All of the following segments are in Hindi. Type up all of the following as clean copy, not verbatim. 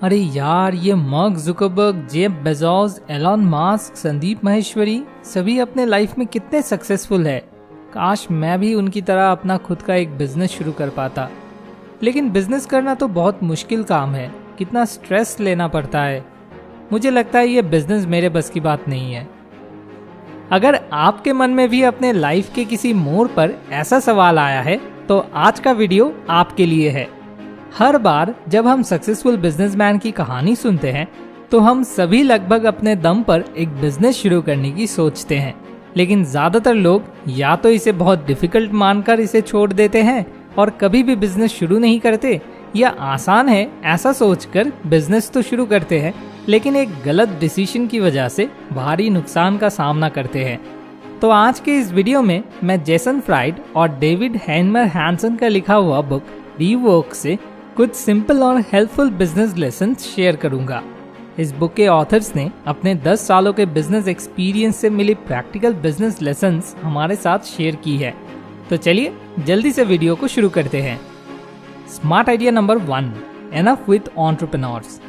अरे यार, ये Mark Zuckerberg, Jeff Bezos, Elon Musk, Sandeep Maheshwari सभी अपने लाइफ में कितने सक्सेसफुल है। काश मैं भी उनकी तरह अपना खुद का एक बिजनेस शुरू कर पाता। लेकिन बिजनेस करना तो बहुत मुश्किल काम है, कितना स्ट्रेस लेना पड़ता है। मुझे लगता है ये बिजनेस मेरे बस की बात नहीं है। अगर आपके मन में भी अपने लाइफ के किसी मोड़ पर ऐसा सवाल आया है तो आज का वीडियो आपके लिए है। हर बार जब हम सक्सेसफुल बिजनेसमैन की कहानी सुनते हैं तो हम सभी लगभग अपने दम पर एक बिजनेस शुरू करने की सोचते हैं, लेकिन ज्यादातर लोग या तो इसे बहुत डिफिकल्ट मानकर इसे छोड़ देते हैं और कभी भी बिजनेस शुरू नहीं करते, या आसान है ऐसा सोचकर बिजनेस तो शुरू करते हैं लेकिन एक गलत डिसीजन की वजह से भारी नुकसान का सामना करते हैं। तो आज के इस वीडियो में मैं जेसन फ्राइड और डेविड हेनमर हैंसन का लिखा हुआ बुक रीवर्क से कुछ सिंपल और हेल्पफुल बिजनेस लेसन्स शेयर करूंगा। इस बुक के ऑथर्स ने अपने 10 सालों के बिजनेस एक्सपीरियंस से मिली प्रैक्टिकल बिजनेस लेसन्स हमारे साथ शेयर की है। तो चलिए जल्दी से वीडियो को शुरू करते हैं। Smart idea number 1, enough with entrepreneurs.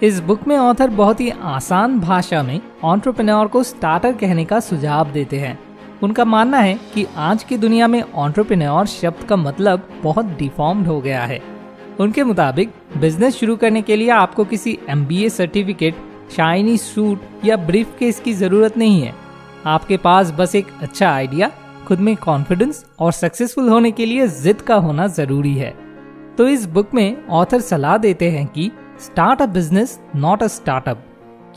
इस बुक में ऑथर बहुत ही आसान भाषा में एंटरप्रेन्योर को स्टार्टर कहने का सुझाव देते हैं। उनका मानना है कि आज की दुनिया में एंटरप्रेन्योर शब्द का मतलब बहुत डिफॉर्म्ड हो गया है। उनके मुताबिक बिजनेस शुरू करने के लिए आपको किसी MBA सर्टिफिकेट, शाइनी सूट या ब्रीफ केस की जरूरत नहीं है। आपके पास बस एक अच्छा आइडिया, खुद में कॉन्फिडेंस और सक्सेसफुल होने के लिए जिद का होना जरूरी है। तो इस बुक में ऑथर सलाह देते हैं कि start a business not a startup,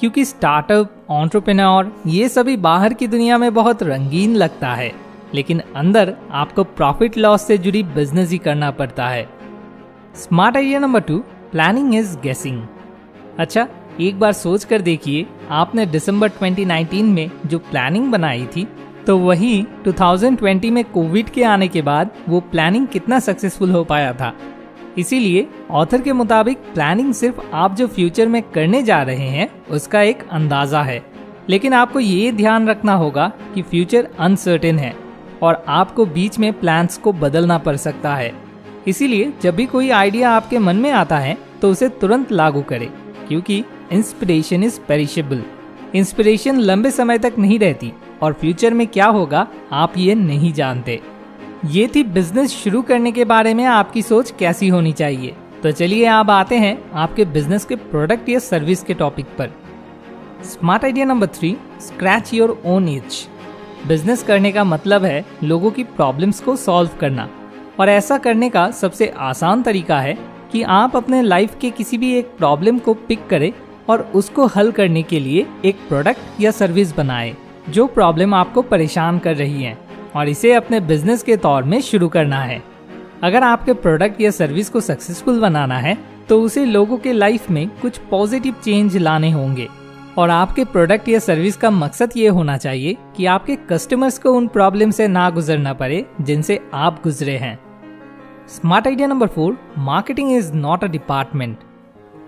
क्योंकि स्टार्टअप, एंटरप्रेन्योर ये सभी बाहर की दुनिया में बहुत रंगीन लगता है, लेकिन अंदर आपको प्रॉफिट लॉस से जुड़ी बिजनेस ही करना पड़ता है। Smart idea number 2, planning is गेसिंग। अच्छा, एक बार सोच कर देखिए, आपने दिसंबर 2019 में जो प्लानिंग बनाई थी तो वही 2020 में कोविड के आने के बाद वो प्लानिंग कितना सक्सेसफुल हो पाया था। इसीलिए ऑथर के मुताबिक प्लानिंग सिर्फ आप जो फ्यूचर में करने जा रहे हैं उसका एक अंदाजा है, लेकिन आपको ये ध्यान रखना होगा कि फ्यूचर अनसर्टेन है और आपको बीच में प्लान्स को बदलना पड़ सकता है। इसीलिए जब भी कोई आइडिया आपके मन में आता है तो उसे तुरंत लागू करें, क्योंकि इंस्पिरेशन इज पेरिशेबल। इंस्पिरेशन लंबे समय तक नहीं रहती और फ्यूचर में क्या होगा आप ये नहीं जानते। ये थी बिजनेस शुरू करने के बारे में आपकी सोच कैसी होनी चाहिए। तो चलिए अब आते हैं आपके बिजनेस के प्रोडक्ट या सर्विस के टॉपिक पर। Smart idea number 3, scratch your own etch. Business करने का मतलब है लोगों की प्रॉब्लम्स को सॉल्व करना, और ऐसा करने का सबसे आसान तरीका है कि आप अपने लाइफ के किसी भी एक प्रॉब्लम को पिक करें और उसको हल करने के लिए एक प्रोडक्ट या सर्विस बनाएं जो प्रॉब्लम आपको परेशान कर रही है, और इसे अपने बिजनेस के तौर में शुरू करना है। अगर आपके प्रोडक्ट या सर्विस को सक्सेसफुल बनाना है तो उसे लोगों के लाइफ में कुछ पॉजिटिव चेंज लाने होंगे, और आपके प्रोडक्ट या सर्विस का मकसद ये होना चाहिए कि आपके कस्टमर्स को उन प्रॉब्लम से ना गुजरना पड़े जिनसे आप गुजरे हैं। Smart idea number 4, marketing is not a department.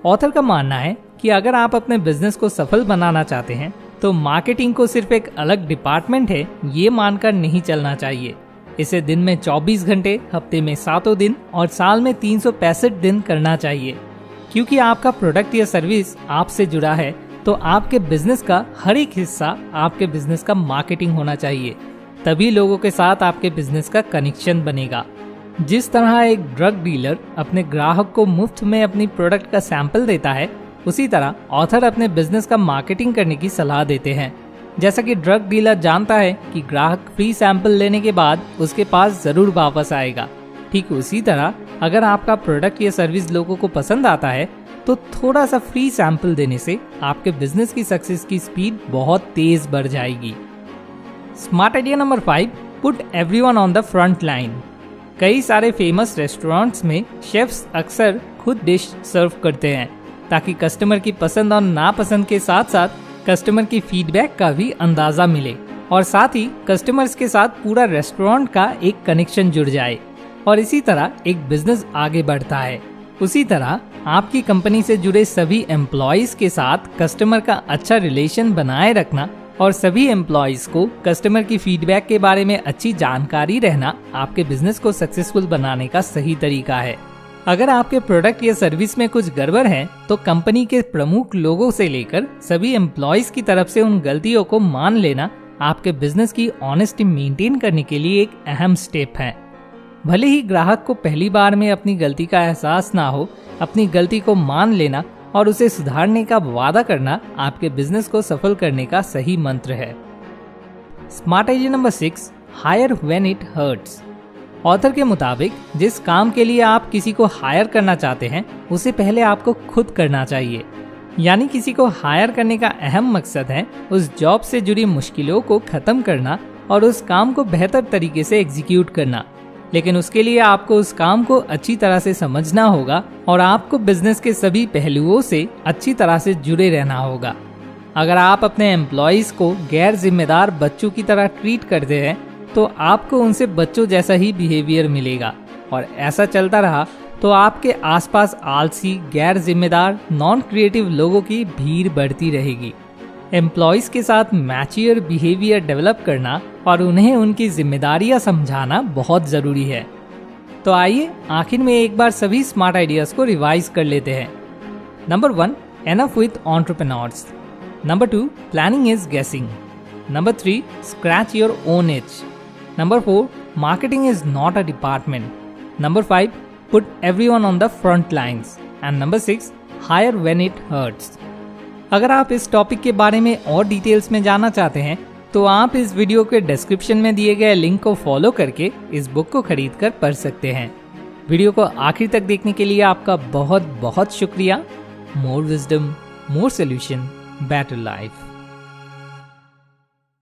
Author का मानना है कि अगर आप अपने बिजनेस को सफल बनाना चाहते हैं तो मार्केटिंग को सिर्फ एक अलग डिपार्टमेंट है ये मानकर नहीं चलना चाहिए। इसे दिन में 24 घंटे, हफ्ते में 7 दिन और साल में 365 दिन करना चाहिए, क्योंकि आपका प्रोडक्ट या सर्विस आपसे जुड़ा है तो आपके बिजनेस का हर एक हिस्सा आपके बिजनेस का मार्केटिंग होना चाहिए। तभी लोगों के साथ आपके बिजनेस का कनेक्शन बनेगा। जिस तरह एक ड्रग डीलर अपने ग्राहक को मुफ्त में अपनी प्रोडक्ट का सैंपल देता है, उसी तरह ऑथर अपने बिजनेस का मार्केटिंग करने की सलाह देते हैं। जैसा कि ड्रग डीलर जानता है कि ग्राहक फ्री सैंपल लेने के बाद उसके पास जरूर वापस आएगा, ठीक उसी तरह अगर आपका प्रोडक्ट या सर्विस लोगों को पसंद आता है तो थोड़ा सा फ्री सैंपल देने से आपके बिजनेस की सक्सेस की स्पीड बहुत तेज बढ़ जाएगी। Smart idea number 5, put everyone on the front line. कई सारे फेमस रेस्टोरेंट्स में शेफ्स अक्सर खुद डिश सर्व करते हैं ताकि कस्टमर की पसंद और नापसंद के साथ साथ कस्टमर की फीडबैक का भी अंदाजा मिले, और साथ ही कस्टमर्स के साथ पूरा रेस्टोरेंट का एक कनेक्शन जुड़ जाए, और इसी तरह एक बिजनेस आगे बढ़ता है। उसी तरह आपकी कंपनी से जुड़े सभी एम्प्लॉयज के साथ कस्टमर का अच्छा रिलेशन बनाए रखना और सभी एम्प्लॉयज को कस्टमर की फीडबैक के बारे में अच्छी जानकारी रहना आपके बिजनेस को सक्सेसफुल बनाने का सही तरीका है। अगर आपके प्रोडक्ट या सर्विस में कुछ गड़बड़ है तो कंपनी के प्रमुख लोगों से लेकर सभी एम्प्लॉयज की तरफ से उन गलतियों को मान लेना आपके बिजनेस की ऑनेस्टी मेंटेन करने के लिए एक अहम स्टेप है। भले ही ग्राहक को पहली बार में अपनी गलती का एहसास ना हो, अपनी गलती को मान लेना और उसे सुधारने का वादा करना आपके बिजनेस को सफल करने का सही मंत्र है। Smart idea number 6, hire when it hurts. Author के मुताबिक जिस काम के लिए आप किसी को हायर करना चाहते हैं उसे पहले आपको खुद करना चाहिए। यानी किसी को हायर करने का अहम मकसद है उस जॉब से जुड़ी मुश्किलों को खत्म करना और उस काम को बेहतर तरीके से एग्जीक्यूट करना। लेकिन उसके लिए आपको उस काम को अच्छी तरह से समझना होगा और आपको बिजनेस के सभी पहलुओं से अच्छी तरह से जुड़े रहना होगा। अगर आप अपने एम्प्लॉयज को गैर जिम्मेदार बच्चों की तरह ट्रीट करते हैं तो आपको उनसे बच्चों जैसा ही बिहेवियर मिलेगा और ऐसा चलता रहा तो आपके आसपास आलसी, गैर जिम्मेदार, नॉन क्रिएटिव लोगों की भीड़ बढ़ती रहेगी। एम्प्लॉयज के साथ मैच्योर बिहेवियर डेवलप करना और उन्हें उनकी जिम्मेदारियां समझाना बहुत जरूरी है। तो आइए आखिर में एक बार सभी स्मार्ट आइडियाज को रिवाइज कर लेते हैं। Number 1, enough with entrepreneurs. Number 2, planning is guessing. Number 3, scratch your own edge. Number 4, marketing is not a department. Number 5, put everyone on the front lines. And number 6, hire when it hurts. अगर आप इस टॉपिक के बारे में और डिटेल्स में जानना चाहते हैं तो आप इस वीडियो के डिस्क्रिप्शन में दिए गए लिंक को फॉलो करके इस बुक को खरीद कर पढ़ सकते हैं। वीडियो को आखिर तक देखने के लिए आपका बहुत बहुत शुक्रिया। मोर विजडम, मोर सोल्यूशन, बेटर लाइफ।